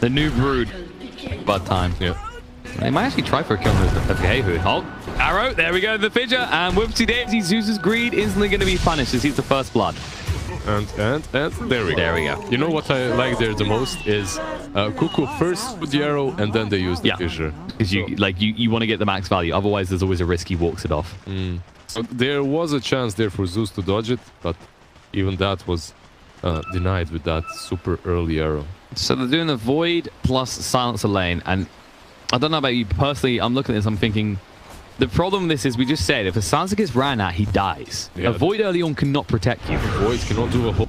The new brood. Bad time. Yeah. They might actually try for a kill with the Hey-Hood. Halt. Arrow. There we go. The fidget. And whoopsie daisy. Zeus's greed instantly going to be punished as he's the first blood. And there we go. There we go. You know what I like there the most is Cuckoo first with the arrow and then they use the fissure. Because you want to get the max value. Otherwise, there's always a risk he walks it off. So there was a chance there for Zeus to dodge it, but even that was denied with that super early arrow. So they're doing the Void plus Silencer lane, and I don't know about you personally. I'm looking at this. I'm thinking the problem with this is we just said if a Silencer gets ran at, he dies. Yeah. A Void early on cannot protect you. Void cannot do a whole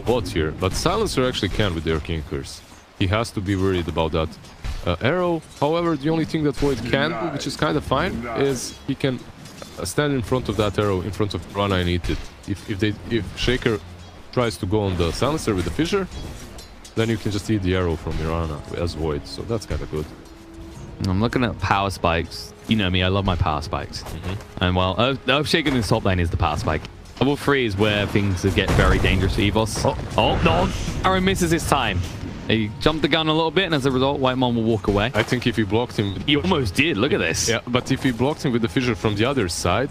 lot here, but Silencer actually can with the Arcane Curse. He has to be worried about that arrow. However, the only thing that Void can do, which is kind of fine, is he can stand in front of that arrow, in front of Rana and eat it. If Shaker tries to go on the Silencer with the fissure, then you can just eat the arrow from Mirana as Void. So that's kind of good. I'm looking at power spikes. You know me, I love my power spikes. And well, Earthshaker in this top lane is the power spike. Level 3 is where things get very dangerous for EVOS. Oh no! Aaron misses his time. He jumped the gun a little bit, and as a result, Whitemon will walk away. I think if he blocked him... He almost did, look at this. Yeah, but if he blocked him with the fissure from the other side,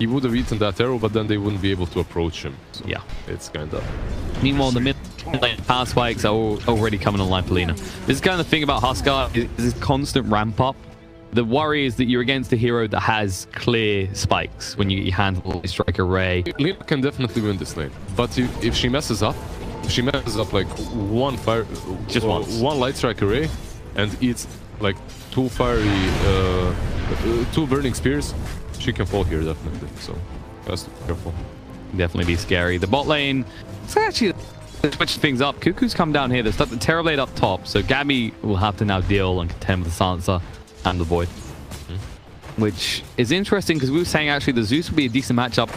he would have eaten that arrow, but then they wouldn't be able to approach him. So yeah. It's kind of... Meanwhile, the mid lane power spikes are already coming online for Lina. This is kind of the thing about Huskar, is this constant ramp up. The worry is that you're against a hero that has clear spikes when you handle Strike Array. Lina can definitely win this lane, but if she messes up, like one fire, just one light strike array, and eats like two burning spears, she can fall here definitely. So has to be careful. Definitely be scary. The bot lane, it's actually switch things up. Cuckoo's come down here. They've stuck the Terrorblade up top, so Gabby will have to now deal and contend with the Silencer and the Void, which is interesting because we were saying actually the Zeus would be a decent matchup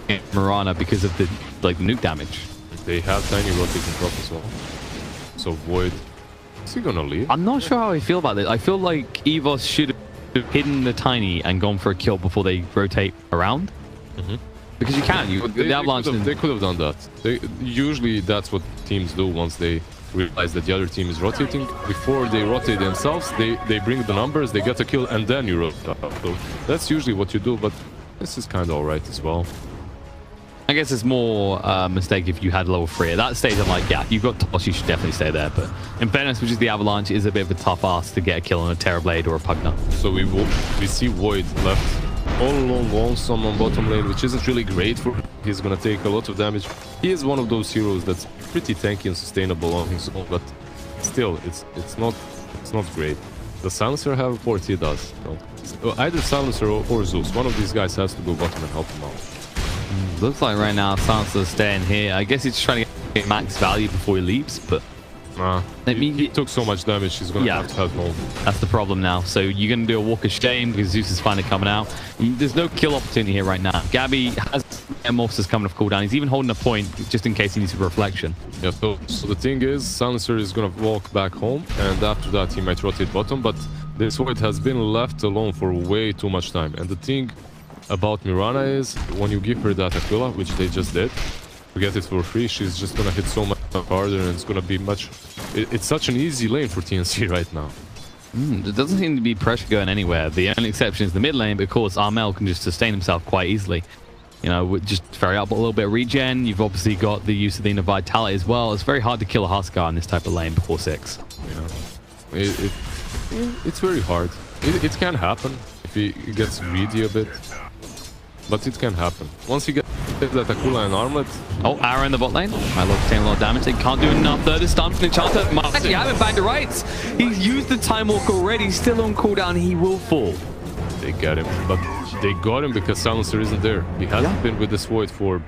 in Mirana because of the nuke damage. They have tiny rotating prop as well. So Void, is he gonna leave? I'm not sure how I feel about this. I feel like EVOS should have hidden the tiny and gone for a kill before they rotate around. Because you can. They could have done that. Usually that's what teams do once they realize that the other team is rotating. Before they rotate themselves, they bring the numbers, they get a kill, and then you rotate. So that's usually what you do, but this is kind of alright as well. I guess it's more a mistake if you had level 3. At that stage, I'm like, yeah, you've got toss, you should definitely stay there. But in fairness, which is the Avalanche, is a bit of a tough ask to get a kill on a Terrorblade or a Pugna. So we see Void left all alone lonesome on bottom lane, which isn't really great for him. He's gonna take a lot of damage. He is one of those heroes that's pretty tanky and sustainable on his own, but still, it's not great. The Silencer have a port? He does. So either Silencer or Zeus. One of these guys has to go bottom and help him out. Looks like right now Silencer's staying here. I guess he's trying to get max value before he leaves, but he took so much damage, he's gonna have to head home. That's the problem now. So you're gonna do a walk of shame because Zeus is finally coming out. There's no kill opportunity here right now. Gabby has Morphs coming off cooldown. He's even holding a point just in case he needs a reflection. Yeah, so the thing is, Silencer is gonna walk back home, and after that he might rotate bottom, but this Void has been left alone for way too much time. And the thing about Mirana is, when you give her that Aquila, which they just did, to get it for free, she's just gonna hit so much harder, and it's gonna be much... It's such an easy lane for TNC right now. There doesn't seem to be pressure going anywhere. The only exception is the mid lane, but of course Armel can just sustain himself quite easily. You know, just ferry up a little bit of regen. You've obviously got the use of the inner vitality as well. It's very hard to kill a Huskar in this type of lane before 6. Yeah. It's very hard. It can happen if he gets greedy a bit. But it can happen. Once you get that Aquila and Armlet... Oh, arrow in the bot lane. I love taking a lot of damage. They can't do enough. Third is stunned from Enchanter. Might actually have it back to rights. He's used the Time Walk already. He's still on cooldown. He will fall. They get him. But they got him because Silencer isn't there. He hasn't been with this Void for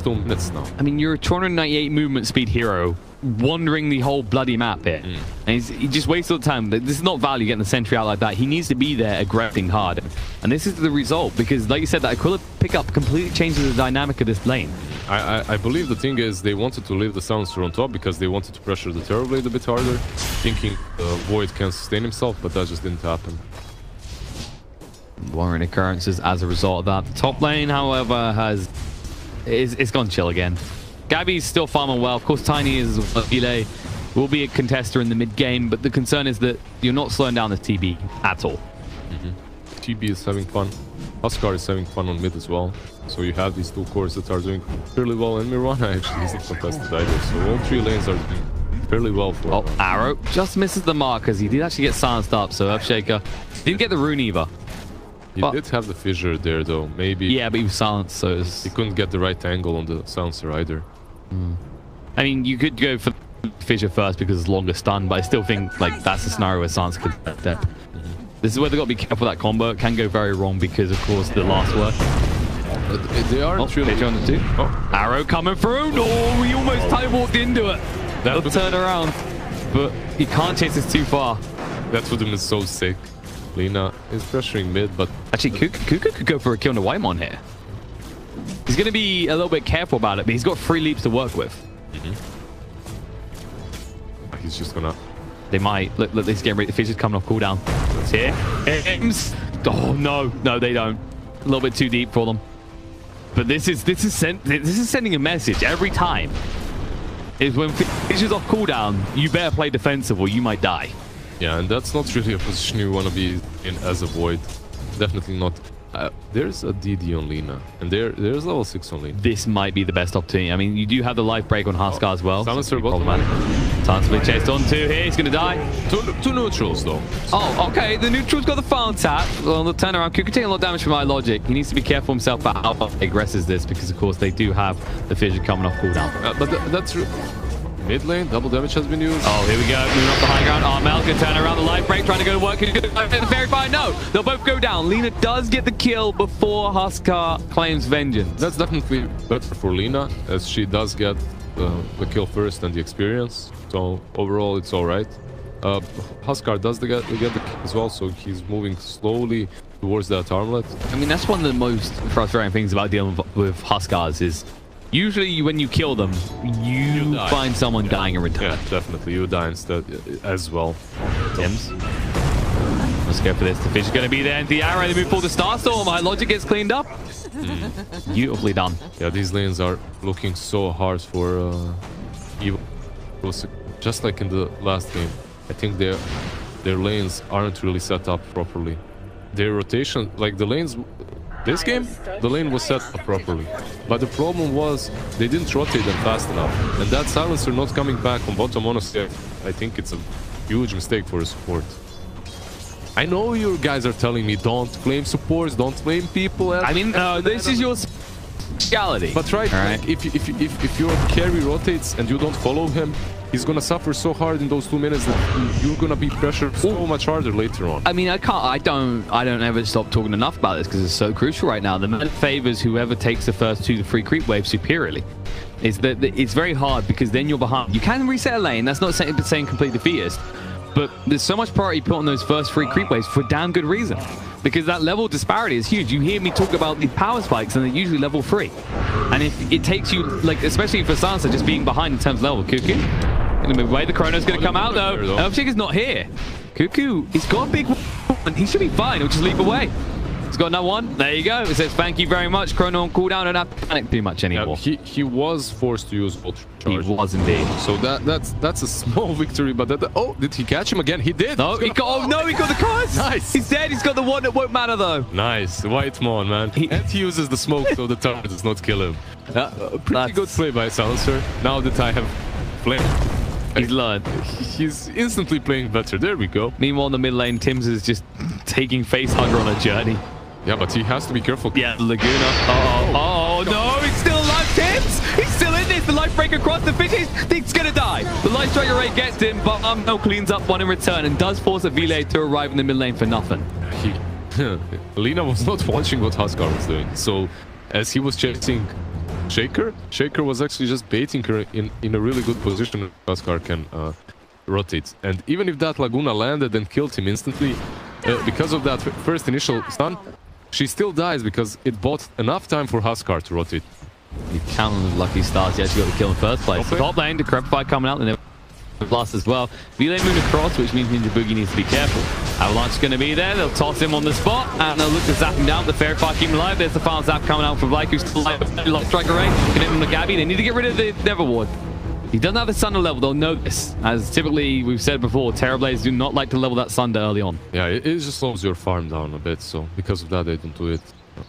2 minutes now. I mean, you're a 298 movement speed hero wandering the whole bloody map here. And he just wastes all the time. This is not value getting the sentry out like that. He needs to be there aggressing hard. And this is the result because, like you said, that Aquila pickup completely changes the dynamic of this lane. I believe the thing is they wanted to leave the Silencer on top because they wanted to pressure the Terrorblade a bit harder, thinking Void can sustain himself, but that just didn't happen. Worrying occurrences as a result of that. The top lane, however, it's gone chill again. Gabby's still farming well. Of course, Tiny is a delay. will be a contester in the mid game, but the concern is that you're not slowing down the TB at all. TB is having fun. Huskar is having fun on mid as well. So you have these two cores that are doing fairly well, and Mirwana actually isn't contested either. So all three lanes are doing fairly well for... Oh, Arrow just misses the mark because he did actually get silenced up. So Earthshaker didn't get the rune either. He did have the fissure there though, maybe. Yeah, but he was silenced, so he couldn't get the right angle on the silencer either. I mean, you could go for fissure first because it's longer stun, but I still think like that's a scenario where silencer could get dead. This is where they've got to be careful. That combo it can go very wrong because, of course, the last word. They aren't really... On the two. Arrow coming through. No, he almost time walked into it. That'll turn around, but he can't chase this too far. That for them is so sick. Lina is pressuring mid, but... Actually, Kuku could go for a kill on the Whitemon here. He's going to be a little bit careful about it, but he's got 3 leaps to work with. He's just gonna... They might. Look, this game rate. The fish is coming off cooldown. It's here. Aims. Oh, no. No, they don't. A little bit too deep for them. But this is sending a message every time. Is when fish is off cooldown, you better play defensive or you might die. Yeah, and that's not really a position you want to be in as a Void. Definitely not. There's a DD on Lina, and there's level 6 on Lina. This might be the best opportunity. I mean, you do have the life break on Huskar as well. Silencer problematic. Silencer being chased on to here. He's going to die. Two neutrals, though. Oh, okay. The neutral's got the final tap. On the turnaround, Kuku taking a lot of damage from my logic. He needs to be careful himself about how he aggresses this because, of course, they do have the fissure coming off cooldown. But that's... Mid lane, double damage has been used. Oh, here we go. Moving up the high ground. Armel can turn around the life break, trying to go to work. Very fine. No, they'll both go down. Lina does get the kill before Huskar claims vengeance. That's definitely better for Lina, as she does get the kill first and the experience. So overall, it's all right. Huskar does get the kill as well, so he's moving slowly towards that armlet. I mean, that's one of the most frustrating things about dealing with Huskars is usually when you kill them, you find someone dying in return. Yeah, definitely. You die instead as well. Tims. Let's go for this. The fish is going to be there. And the arrow, they move for the Starstorm. My logic gets cleaned up. Beautifully done. Yeah, these lanes are looking so hard for EVOS. Just like in the last game. I think their lanes aren't really set up properly. Their rotation, like the lanes... This game, the lane was set up properly, but the problem was they didn't rotate them fast enough, and that silencer not coming back on bottom, honestly, I think it's a huge mistake for a support. I know you guys are telling me don't claim supports, don't claim people. I mean, this is your speciality. But right, like, if your carry rotates and you don't follow him, he's gonna suffer so hard in those 2 minutes that you're gonna be pressured so much harder later on. I mean, I don't ever stop talking enough about this because it's so crucial right now. The meta favors whoever takes the first 2 to 3 creep waves superiorly. Is that it's very hard because then you're behind. You can reset a lane. That's not saying complete defeatist, but there's so much priority put on those first 3 creep waves for damn good reason. Because that level disparity is huge. You hear me talk about the power spikes and they're usually level 3. And if it takes you, like, especially for Sansa, just being behind in terms of level, Kuku, gonna move away. The Chrono's gonna come out though. Earthshaker's not here. Kuku, he's got a big one. He should be fine. He'll just leap away. He's got another one. There you go. It says thank you very much. Chrono on cooldown. Don't have to panic too much anymore. Yeah, he was forced to use ultra charge. He was indeed. So that's a small victory. But oh, did he catch him again? He did. No, he got. Oh no, he got the cards. Nice. He's dead. He's got the one that won't matter though. Nice, Whitemon, man. And he uses the smoke so the turret does not kill him. Pretty good play by Silencer. Now that I have flame. He's learned. He's instantly playing better. There we go. Meanwhile, in the mid lane, Tims is just taking Facehugger on a journey. Yeah, but he has to be careful. Yeah, Laguna. Oh, no, he's still alive, Tims! He's still in this. The life break across the fish. He's gonna die. The life striker rate gets him, but Armel cleans up one in return and does force a Vile to arrive in the mid lane for nothing. Lina was not watching what Huskar was doing. So, as he was chasing Shaker was actually just baiting her in a really good position. Huskar can rotate. And even if that Laguna landed and killed him instantly, because of that first initial stun, she still dies because it bought enough time for Huskar to rotate. You count on the lucky stars. He actually got the kill in first place. Okay. Top lane, the Qualifier coming out, and then blast as well. Vile moon across, which means Ninja Boogie needs to be careful. Avalanche is going to be there. They'll toss him on the spot, and they'll look to zap him down. The Fairy Fire keep him alive. There's the final zap coming out from Blake, who's still alive. Lock striker range. Connect him to Gabby. They need to get rid of the Never Ward. He doesn't have the Sunder level, they'll know this. As typically, we've said before, Terrorblades do not like to level that Sunder early on. Yeah, it just slows your farm down a bit, so because of that, they don't do it.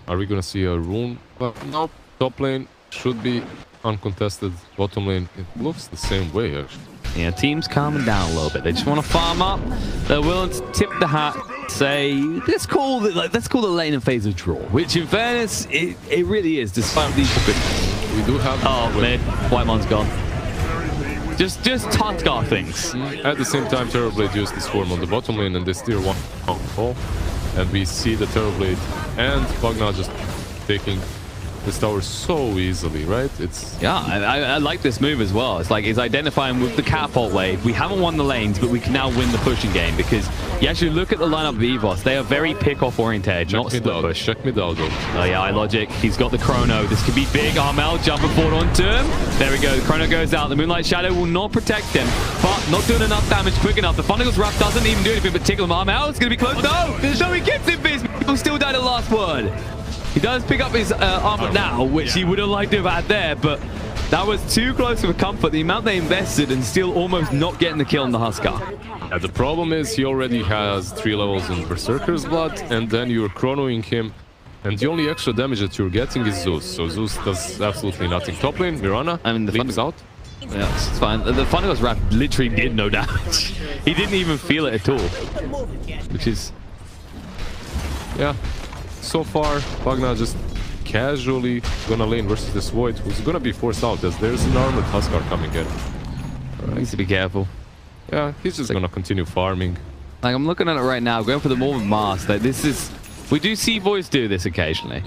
Are we gonna see a rune? Well, no. Top lane should be uncontested. Bottom lane, it looks the same way, actually. Yeah, team's calming down a little bit. They just want to farm up. They're willing to tip the hat, say, let's call the laning phase a draw. Which, in fairness, it really is, despite these. We do have. Oh, mid. Whitemon's gone. Just Tuskar things. At the same time, Terrorblade used this form on the bottom lane, and they steer one call. And we see the Terrorblade and Pugna just taking this tower so easily, right? Yeah, I like this move as well. It's like it's identifying with the catapult wave. We haven't won the lanes, but we can now win the pushing game because you actually look at the lineup of EVOS. They are very pick-off oriented, not split push. Check me down, though. Oh yeah, iLogic. He's got the Chrono. This could be big. Armel jumping forward onto him. There we go. The Chrono goes out. The Moonlight Shadow will not protect him, but not doing enough damage quick enough. The Fundamentals Wrap doesn't even do anything but tickle him. Armel is going to be close. No! There's no he gets it, Biz. He'll still die the last word. He does pick up his armor now, which he would have liked to have had there, but that was too close of a comfort. The amount they invested and still almost not getting the kill on the Huskar. Yeah, the problem is he already has 3 levels in Berserker's Blood, and then you're chronoing him, and the only extra damage that you're getting is Zeus. So Zeus does absolutely nothing. Top lane, Mirana, I mean, the leaps out. Yeah, it's fine. The Fundamentals Wrap literally did no damage. He didn't even feel it at all, which is... Yeah. So far, Pugna just casually gonna lane versus this Void, who's gonna be forced out as there's an armored Huskar coming in. Needs to be careful. Yeah, he's just gonna continue farming. Like, I'm looking at it right now, going for the Morbid Mask. Like, this is... We do see Voids do this occasionally.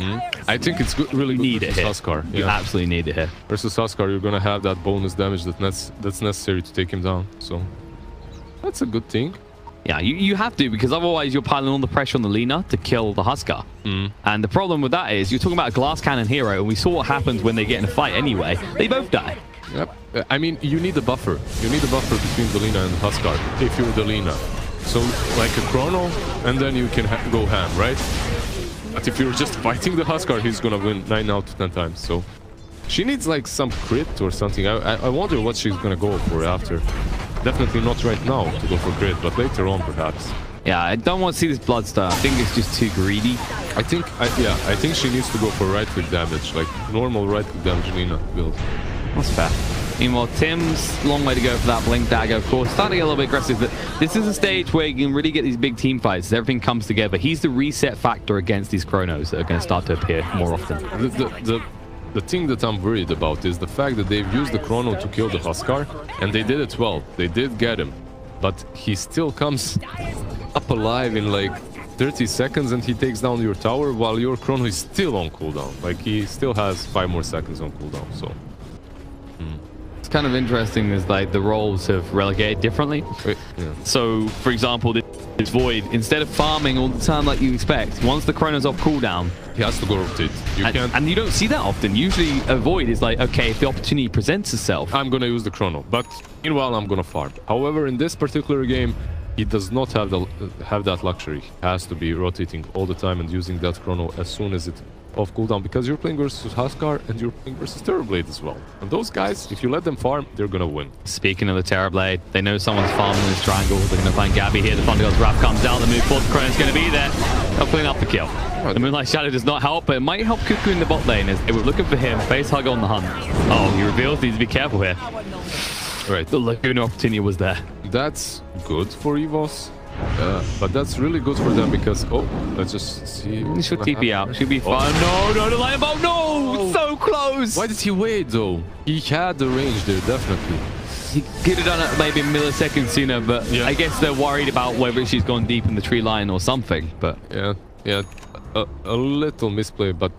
I think it's good, really good versus Huskar. You absolutely need it here. Versus Huskar, you're gonna have that bonus damage that's necessary to take him down. So, that's a good thing. Yeah, you have to, because otherwise you're piling all the pressure on the Lina to kill the Huskar. And the problem with that is you're talking about a glass cannon hero, and we saw what happens when they get in a fight anyway. They both die. Yep. I mean, you need a buffer. You need a buffer between the Lina and the Huskar, if you're the Lina. So, like a Chrono, and then you can go ham, right? But if you're just fighting the Huskar, he's gonna win 9 out of 10 times. So, she needs like some crit or something. I wonder what she's gonna go for after. Definitely not right now to go for crit, but later on perhaps. Yeah, I don't want to see this Bloodstar. I think it's just too greedy. I think she needs to go for right click damage, like normal right click damage Lina build. That's fair. Meanwhile, Tim's long way to go for that Blink Dagger, of course. Starting to get a little bit aggressive, but this is a stage where you can really get these big team fights. Everything comes together. He's the reset factor against these Chronos that are going to start to appear more often. The thing that I'm worried about is the fact that they've used the Chrono to kill the Huskar, and they did it well. They did get him, but he still comes up alive in like 30 seconds and he takes down your tower while your Chrono is still on cooldown. Like, he still has 5 more seconds on cooldown, so... It's kind of interesting is like the roles have relegated differently. So, for example, this Void, instead of farming all the time like you expect, once the Chrono's off cooldown, he has to go rotate. And you don't see that often. Usually a Void is like, okay, if the opportunity presents itself, I'm gonna use the Chrono, but meanwhile I'm gonna farm. However, in this particular game, he does not have that luxury. He has to be rotating all the time and using that Chrono as soon as it's off cooldown, because you're playing versus Huskar and you're playing versus Terrorblade as well. And those guys, if you let them farm, they're gonna win. Speaking of the Terrorblade, they know someone's farming in this triangle. They're gonna find Gabby here. The Thundergirl's Wrap comes down. The move forward. The Chrono's gonna be there. They'll clean up the kill. The Moonlight Shadow does not help, but it might help Cuckoo in the bot lane as they were looking for him. Face hug on the hunt. Oh, he reveals he needs to be careful here. Right. The Laguna opportunity was there. That's good for EVOS. But that's really good for them because, let's just see. She'll TP out. She'll be fine. No, the lion bolt. No, so close. Why did he wait though? He had the range there, definitely. He could have done it maybe a millisecond sooner, but yeah. I guess they're worried about whether she's gone deep in the tree line or something. But yeah, a little misplay, but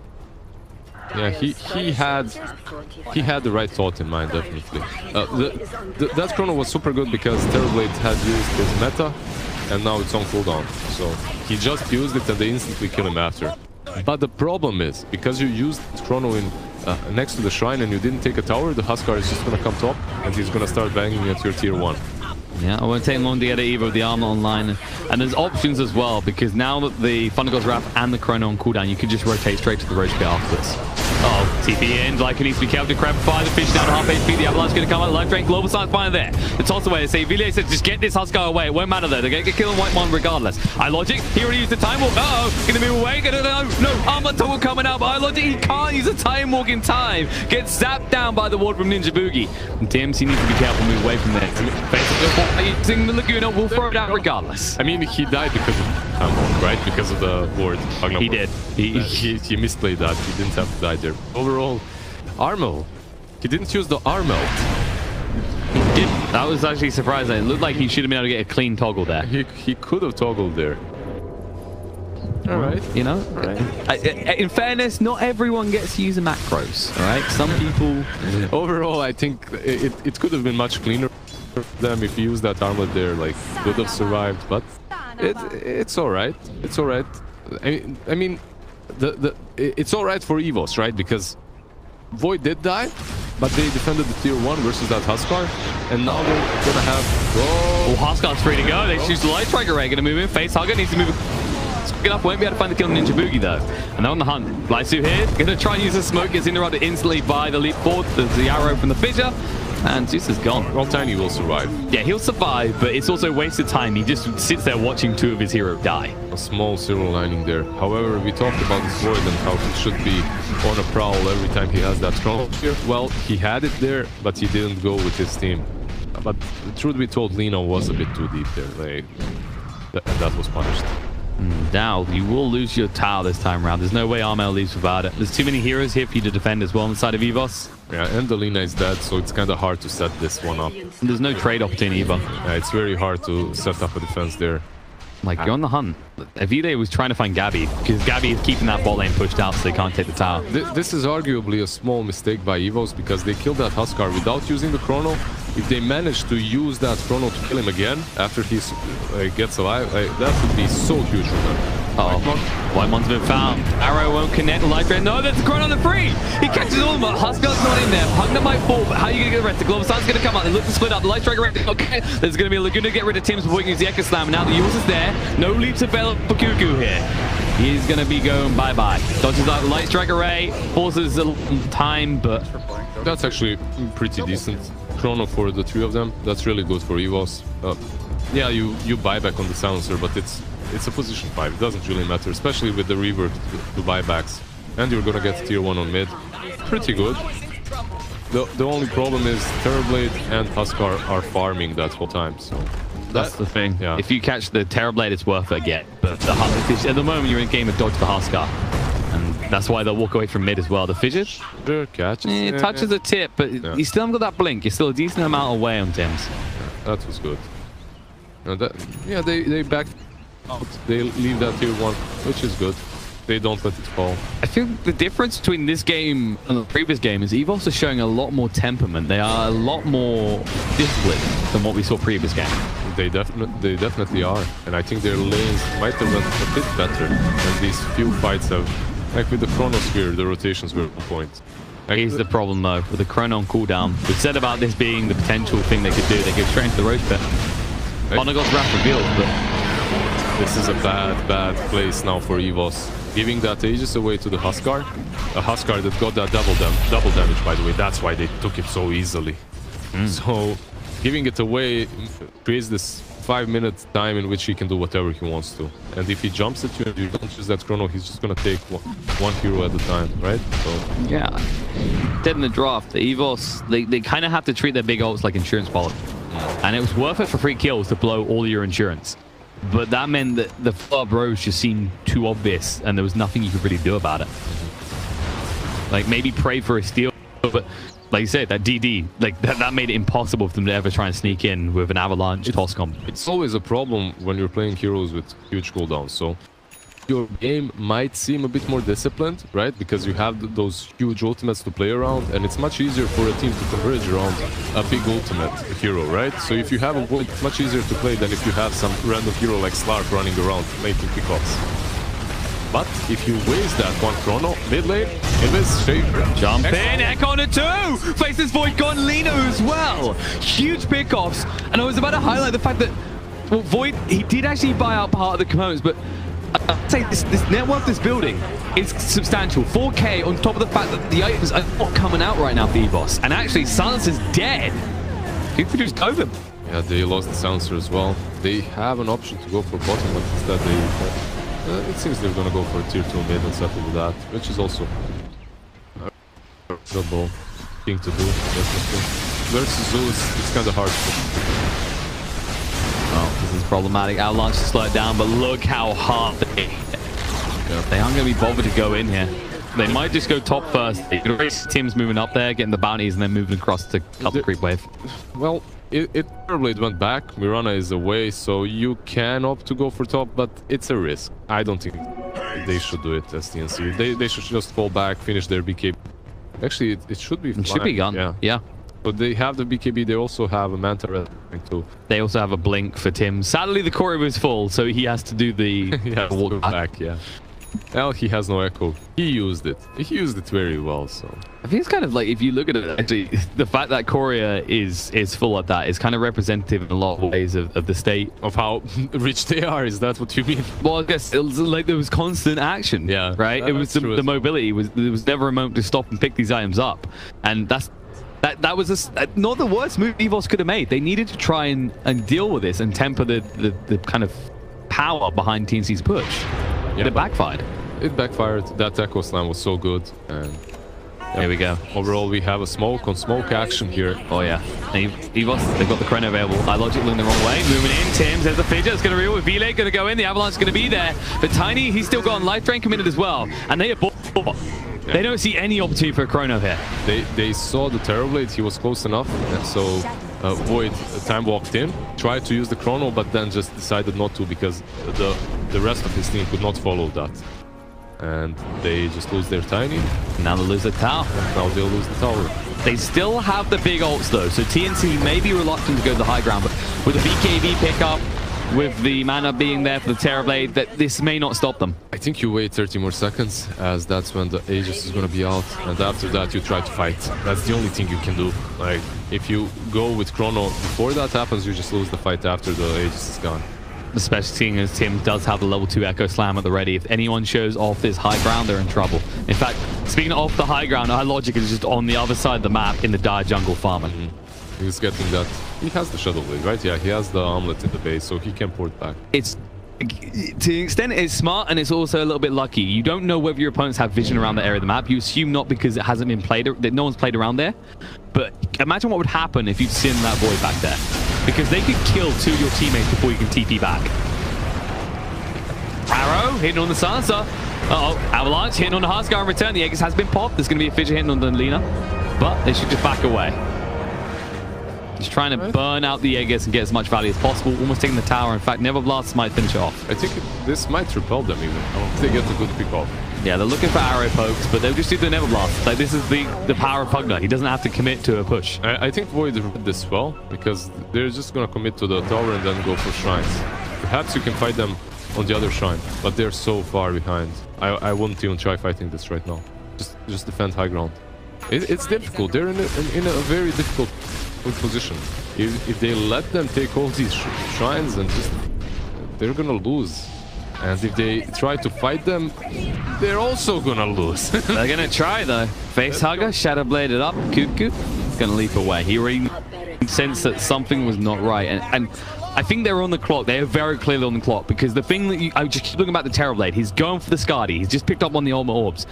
yeah, he had the right thought in mind, definitely. That Chrono was super good because Terrorblade had used his meta. And now it's on cooldown, so he just used it and they instantly kill him after. But the problem is, because you used Chrono in next to the shrine and you didn't take a tower, the Huskar is just gonna come top and he's gonna start banging at your tier 1. Yeah, it won't take long to get it either with the armor online. And there's options as well, because now that the Thundergirl's Wrath and the Chrono on cooldown, you can just rotate straight to the Roach Pit afterwards. Oh, TP in. Lycan needs to be careful to grab fire. The fish down to half HP. The Avalanche going to come out. Life Drain, Global Science fire there. The toss away. Say, Villiers said, just get this Huskar away. It won't matter though. They're going to get killed on White Mon regardless. iLogic, he already used the Time Walk. Uh-oh, going to move away. No, Armor Toggle coming out. But iLogic, he can't use a Time Walk in time. Gets zapped down by the ward from Ninja Boogie. And TMC needs to be careful, move away from there. Using the Laguna will throw it out regardless. I mean, he died because of Time Walk, right? Because of the ward. He did. He misplayed that. He didn't have to die there. Overall, Armel. He didn't use the Armel. He did. That was actually surprising. It looked like he should have been able to get a clean toggle there. He could have toggled there. All right. You know? All right. In fairness, not everyone gets to use the macros, all right? Some people... Overall, I think it could have been much cleaner for them if he used that armlet there. Like, would have survived, but it's all right. It's all right. I mean, it's all right for EVOS, right? Because Void did die, but they defended the tier 1 versus that Huskar, and now they're gonna have... Oh, Huskar's free to go. They choose the Light Striker Ray. Gonna move in. Face Hugger needs to move quick enough. Won't be able to find the kill on Ninja Boogie though. And they're on the hunt. Lysu here. Gonna try and use the smoke. Gets interrupted instantly by the leap forward. There's the arrow from the fissure. And Zeus is gone. Well, Tiny will survive. Yeah, he'll survive, but it's also wasted time. He just sits there watching 2 of his heroes die. A small silver lining there. However, we talked about this Void and how he should be on a prowl every time he has that chrono here. Well, he had it there, but he didn't go with his team. But the truth be told, Lino was a bit too deep there. That was punished. Now, you will lose your tower this time around. There's no way Armel leaves without it. There's too many heroes here for you to defend as well on the side of EVOS. Yeah, and the Lina is dead, so it's kind of hard to set this one up. And there's no trade opportunity either. Yeah, it's very hard to set up a defense there. Like, you're on the hunt. Evide was trying to find Gabby, because Gabby is keeping that bot lane pushed out so they can't take the tower. This is arguably a small mistake by EVOS, because they killed that Huskar without using the chrono. If they manage to use that chrono to kill him again after he gets alive, that would be so huge for them. White Mon's been found. Arrow won't connect. Light Drain. No, there's the chrono on the free. He catches all of them. Huskar's not in there. Hugner might fall, but how are you going to get the rest? The Global Sun's going to come out. They look to split up. The Light Striker. Okay, there's going to be a Laguna to get rid of Tim's before he can use the Echo Slam. Now the Eul's is there. No leaps available for Cuckoo here. He's going to be going bye-bye. Dodges out the Light Striker Ray. Forces a time, but... That's actually pretty decent chrono for the 3 of them. That's really good for EVOS. Yeah, you buy back on the silencer, but it's a position 5. It doesn't really matter, especially with the rework to buybacks. And you're gonna get tier 1 on mid. Pretty good. The only problem is Terrorblade and Huskar are farming that whole time, so... That's the thing. Yeah. If you catch the Terrorblade, it's worth it again. But at the moment, you're in a game of dodge the Huskar. And that's why they'll walk away from mid as well. The fissure? Sure, catches. It touches a tip, but you still haven't got that blink. You're still a decent amount away on Tim's. Yeah, that was good. Yeah, they back out. They leave that tier 1, which is good. They don't let it fall. I think the difference between this game and the previous game is EVOS are showing a lot more temperament. They are a lot more disciplined than what we saw previous game. They definitely are. And I think their lanes might have went a bit better than these few fights have. Like with the Chronosphere, the rotations were on point. Here's the problem though, with the Chrono on cooldown. We've said about this being the potential thing they could do. They could straight into the Roach Pit. Onagos Wrath revealed, but... This is a bad place now for EVOS. Giving that Aegis away to the Huskar. A Huskar that got that double damage, by the way. That's why they took it so easily. So, giving it away creates this 5-minute time in which he can do whatever he wants to. And if he jumps at you and you don't use that chrono, he's just gonna take one hero at a time, right? So yeah. Dead in the draft, the EVOS, they kind of have to treat their big ults like insurance policy. And it was worth it for free kills to blow all your insurance. But that meant that the flub Rose just seemed too obvious and there was nothing you could really do about it. Like maybe pray for a steal, but like you said, that DD, like that made it impossible for them to ever try and sneak in with an avalanche toss comp. It's always a problem when you're playing heroes with huge cooldowns. So your game might seem a bit more disciplined, right? Because you have those huge ultimates to play around, and it's much easier for a team to converge around a big ultimate hero, right? So if you have a Void, it's much easier to play than if you have some random hero like Slark running around making pickoffs. But if you waste that one chrono, mid lane, EVOS, Shaper. Jump in, Echo on a 2! Faces Void gone Lino as well! Huge pickoffs, and I was about to highlight the fact that, well, Void, he did actually buy out part of the components, but I'd say this network, this building is substantial. 4K on top of the fact that the items are not coming out right now for EVOS. And actually, Silence is dead. You could just go them. Yeah, they lost the silencer as well. They have an option to go for bottom, but instead they... it seems they're gonna go for a tier 2 mid and settle with that, which is also a reasonable thing to do, definitely. Versus Zeus, it's kind of hard to... Oh, this is problematic. Avalanche to slow it down, but look how hard they aren't going to be bothered to go in here. They might just go top first. Tim's moving up there, getting the bounties, and then moving across to cut the creep wave. Well, it went back. Mirana is away, so you can opt to go for top, but it's a risk. I don't think they should do it as TNC. They should just fall back, finish their BKB. Actually, it should be fine. It should be gone. Yeah. But they have the BKB, they also have a Manta Red too. They also have a Blink for Tim. Sadly, the Courier was full, so he has to do the walk back. Yeah. Well, he has no echo. He used it. He used it very well, so... I think it's kind of like, if you look at it, actually, the fact that Courier is full at that is kind of representative in a lot of ways of the state. Of how rich they are, is that what you mean? Well, I guess it was like there was constant action. Yeah. Right? It was the mobility. There was never a moment to stop and pick these items up. And that was not the worst move EVOS could have made. They needed to try and deal with this and temper the kind of power behind TNC's push. Yeah, it backfired. It backfired. That Echo Slam was so good. And there we go. Overall, we have a smoke on smoke action here. Oh, yeah. EVOS, they've got the chrono available. iLogic looking the wrong way. Moving in. Tim's, there's the Fidget. It's going to reel with V-Leg. Going to go in. The Avalanche is going to be there. But Tiny, he's still got Life Drain committed as well. And they are bought. Yeah. They don't see any opportunity for a chrono here. They saw the Terrorblade. He was close enough. And so Void time walked in, tried to use the chrono, but then just decided not to because the rest of his team could not follow that. And they just lose their Tiny. Now they lose the tower. Now they'll lose the tower. They still have the big ults though, so TNC may be reluctant to go to the high ground, but with the BKB pickup, with the mana being there for the Terrorblade, that this may not stop them. I think you wait 30 more seconds, as that's when the Aegis is going to be out, and after that you try to fight. That's the only thing you can do. Like, if you go with Chrono before that happens, you just lose the fight after the Aegis is gone. Especially seeing as Tim does have the level 2 Echo Slam at the ready. If anyone shows off this high ground, they're in trouble. In fact, speaking of the high ground, iLogic is just on the other side of the map in the dire jungle farming. He's getting that. He has the Shadow Blade, right? Yeah, he has the Armlet in the base, so he can port back. It's, to an extent, it's smart, and it's also a little bit lucky. You don't know whether your opponents have vision around the area of the map. You assume not because it hasn't been played, that no one's played around there. But imagine what would happen if you'd seen that Void back there. Because they could kill 2 of your teammates before you can TP back. Arrow hitting on the Sansa. Uh-oh, Avalanche hitting on the Huskar in return. The Aegis has been popped. There's going to be a Fidget hitting on the Lina. But they should just back away. Just trying to burn out the Aegis and get as much value as possible. Almost taking the tower. In fact, Never Blasts might finish it off. I think this might repel them even. I don't think they get a good pick off. Yeah, they're looking for arrow pokes, but they'll just do the Never Blast. Like, this is the power of Pugna. He doesn't have to commit to a push. I think Void read this well, because they're just going to commit to the tower and then go for shrines. Perhaps you can fight them on the other shrine, but they're so far behind. I wouldn't even try fighting this right now. Just defend high ground. It's difficult. They're in a very difficult position. If they let them take all these shrines, and they're gonna lose. And if they try to fight them, they're also gonna lose. They're gonna try though. Face Hugger, Shadow Bladed up. Cuckoo gonna leap away. He already sensed that something was not right, and I think they're on the clock. They are very clearly on the clock, because the thing that I just keep looking about the Terrorblade. He's going for the Skadi. He's just picked up on the Ultimate Orbs.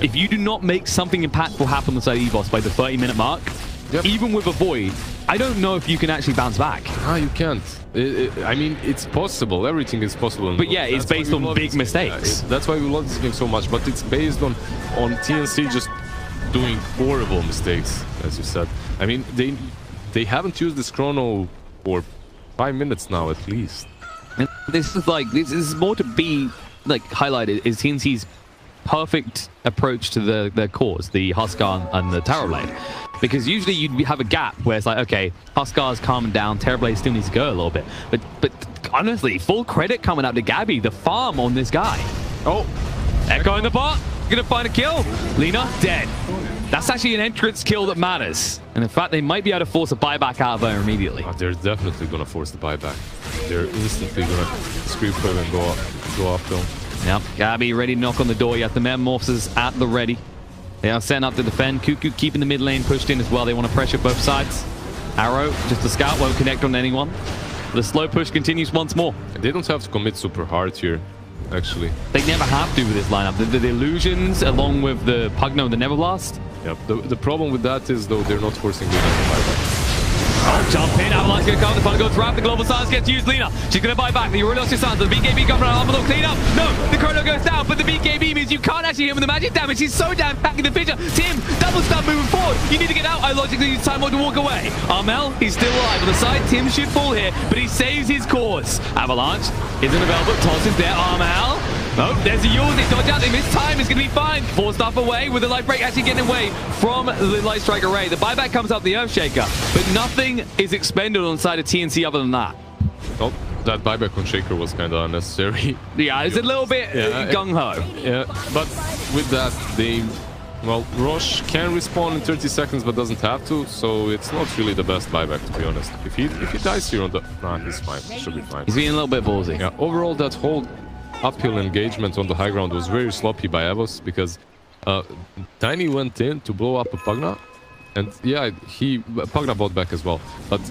If you do not make something impactful happen on the side of EVOS by the 30-minute mark, even with a Void, I don't know if you can actually bounce back. Ah, you can't. I mean, it's possible. Everything is possible. But yeah, it's based on big mistakes. That's why we love this game so much. But it's based on TNC just doing horrible mistakes, as you said. I mean, they haven't used this chrono for 5 minutes now, at least. And this is more to be like highlighted is TNC's perfect approach to the cores, the Huskar and the Terrorblade. Because usually you'd have a gap where it's like, okay, Huskar's calming down, Terrorblade still needs to go a little bit. But honestly, full credit coming up to Gabby, the farm on this guy. Oh, Echo in the bot, gonna find a kill. Lina, dead. That's actually an entrance kill that matters. And in fact, they might be able to force a buyback out of her immediately. Oh, they're definitely gonna force the buyback. They're instantly gonna scream for and go up them. Yep, Gabby ready to knock on the door. You have the Metamorphosis at the ready. They are setting up to defend. Cuckoo keeping the mid lane pushed in as well. They want to pressure both sides. Arrow, just the scout, won't connect on anyone. The slow push continues once more. They don't have to commit super hard here, actually. They never have to with this lineup. The illusions, along with the Pugno and the Neverblast. Yep. The problem with that is, though, they're not forcing Lina to buy back. Oh, jump in. Avalanche going to come. The fun goes wrap. The global silence gets used. Lina, she's going to buy back. The Aurelios Silence. The BKB coming around. Alpha clean up. No, the chrono goes down, but the BKB means you can't actually hit him with the magic damage. He's so damn packing the fissure. Tim, double stun moving forward. You need to get out. I logically use time mode to walk away. Armel, he's still alive on the side. Tim should fall here, but he saves his course. Avalanche isn't available. Toss is there. Armel. Oh, there's a Yule. They dodge out. They miss time. It's going to be fine. Force stuff away with the life break actually getting away from the light strike array. The buyback comes up the Earthshaker, but nothing is expended on the side of TNC other than that. Oh, that buyback on Shaker was kind of unnecessary. Yeah, it's a little bit gung-ho. Yeah, but with that, well, Roche can respawn in 30 seconds, but doesn't have to, so it's not really the best buyback, to be honest. If he dies here on the... Nah, he's fine. Should be fine. He's being a little bit ballsy. Yeah, overall, that whole uphill engagement on the high ground was very sloppy by EVOS, because Tiny went in to blow up a Pugna, and yeah, Pugna bought back as well, but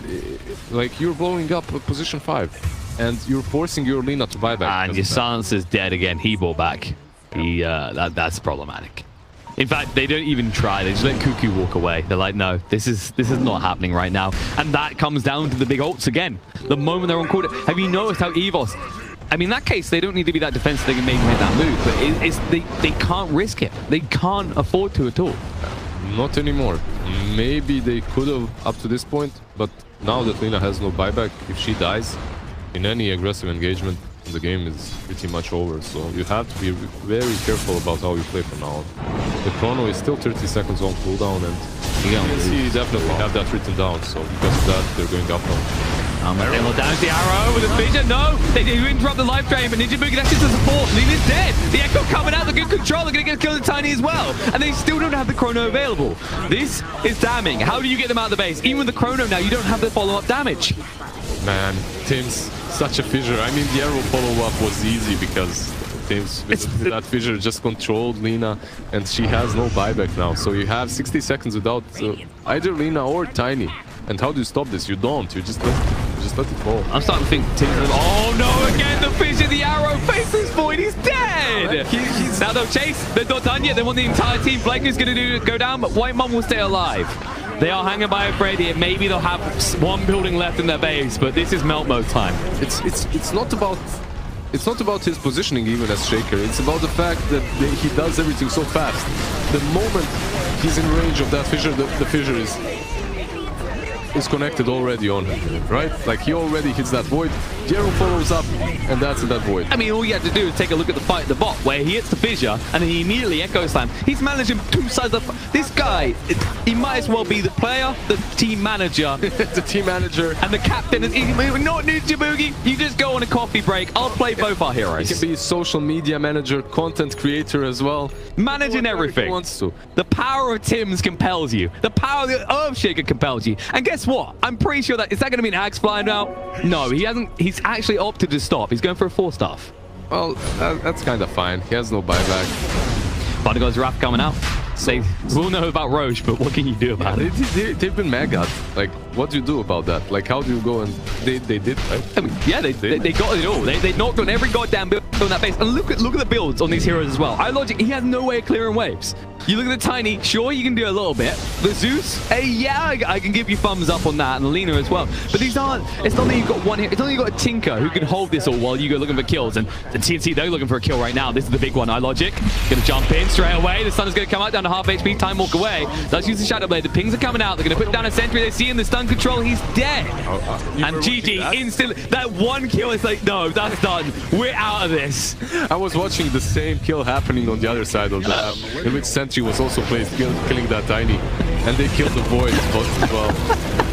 like, you're blowing up position 5, and you're forcing your Lina to buy back. And your Silence is dead again. He bought back. That's problematic. In fact, they don't even try. They just let Cuckoo walk away. They're like, no, this is not happening right now. And that comes down to the big ults again. The moment they're on quarter, have you noticed how EVOS... I mean, in that case, they don't need to be that defensive. They can maybe make that move, but they can't risk it. They can't afford to at all. Not anymore. Maybe they could have up to this point, but now that Lina has no buyback, if she dies in any aggressive engagement, the game is pretty much over. So you have to be very careful about how you play from now on. The chrono is still 30 seconds on cooldown, and TNC definitely have that written down. So because of that, they're going up now. They will damage the arrow with a fissure. No, they do interrupt the life drain, but Ninja Boogie that's just a support. Lina's dead. The Echo coming out. The good control. They're going to get killed in Tiny as well. And they still don't have the chrono available. This is damning. How do you get them out of the base? Even with the chrono now, you don't have the follow-up damage. Man, Tim's such a fissure. I mean, the arrow follow-up was easy because Tim's that fissure just controlled Lina, and she has no buyback now. So you have 60 seconds without either Lina or Tiny. And how do you stop this? You don't. You just let it fall. I'm starting to think Tim's... Oh no, again the fissure, the arrow faces Void. He's dead. Now they'll chase. They're not done yet. They want the entire team. Blake is going to go down, but White Mom will stay alive. They are hanging by a thread here. Maybe they'll have one building left in their base, but this is melt mode time. It's not about his positioning even as Shaker. It's about the fact that he does everything so fast. The moment he's in range of that fissure, the fissure is connected already on him, right? Like, he already hits that void, Jero follows up, and that's in that void. I mean, all you have to do is take a look at the fight at the bot, where he hits the fissure, and then he immediately Echo Slam. He's managing two sides of... This guy, he might as well be the player, the team manager. The team manager. And the captain. Not Ninja Boogie. You just go on a coffee break. I'll play both our heroes. He can be social media manager, content creator as well. Managing everything. He wants to. The power of Tim's compels you. The power of the Earthshaker compels you. And guess what? I'm pretty sure that... Is that going to be an axe fly now? No, he hasn't. He's actually opted to stop. He's going for a 4-staff. Well, that's kind of fine. He has no buyback. Bodyguard's Wrath coming out. We'll know about Roche, but what can you do about it? They've been maggot. Like, what do you do about that? Like, how do you go and... They did, right? I mean, yeah, they got it all. They knocked on every goddamn build on that base. And look at the builds on these heroes as well. iLogic, he has no way of clearing waves. You look at the Tiny, sure, you can do a little bit. The Zeus, yeah, I can give you thumbs up on that, and the Lina as well. But these aren't... It's not that you've got one here. It's not that you've got a Tinker who can hold this all while you go looking for kills. And the TNC, they're looking for a kill right now. This is the big one. iLogic going to jump in straight away. The stun is going to come out down to half HP. Time walk away. Does use the Shadow Blade. The pings are coming out. They're going to put down a sentry. They see in the stun control. He's dead. And GG instantly. That one kill is like, no, that's done. We're out of this. I was watching the same kill happening on the other side of the map, in which sentry was also placed, killing that Tiny. And they killed the Void as well.